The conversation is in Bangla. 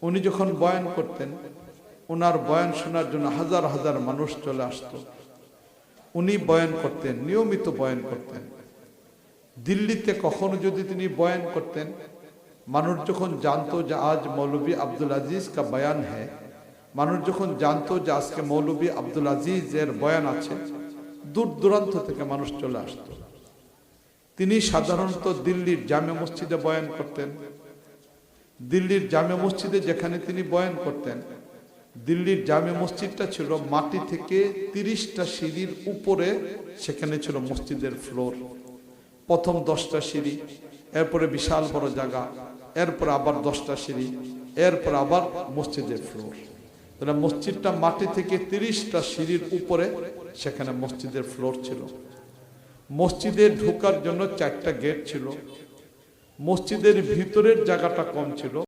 উনি যখন বয়ান করতেন, ওনার বয়ান শোনার জন্য হাজার হাজার মানুষ চলে আসতো। উনি বয়ান করতেন, নিয়মিত বয়ান করতেন। দিল্লিতে কখনো যদি তিনি বয়ান করতেন, মানুষ যখন জানতো যে আজ মৌলভী আব্দুল আজিজ কা বয়ান হ্যায়, মানুষ যখন জানতো যে আজকে মৌলভী আব্দুল আজিজের বয়ান আছে, দূর দূরান্ত থেকে মানুষ চলে আসতো। তিনি সাধারণত দিল্লির জামে মসজিদে বয়ান করতেন। দিল্লির জামে মসজিদে যেখানে তিনি বয়ান করতেন, দিল্লির জামে মসজিদটা ছিল মাটি থেকে 30টা সিঁড়ির উপরে, সেখানে ছিল মসজিদের ফ্লোর। প্রথম 10টা সিঁড়ি, এরপরে বিশাল বড় জায়গা, এরপর আবার 10টা সিঁড়ি, এরপর আবার মসজিদের ফ্লোর। তাহলে মসজিদটা মাটি থেকে 30টা সিঁড়ির উপরে, সেখানে মসজিদের ফ্লোর ছিল। মসজিদে ঢোকার জন্য 4টা গেট ছিল। মসজিদের ভিতরের জায়গাটা কম ছিল।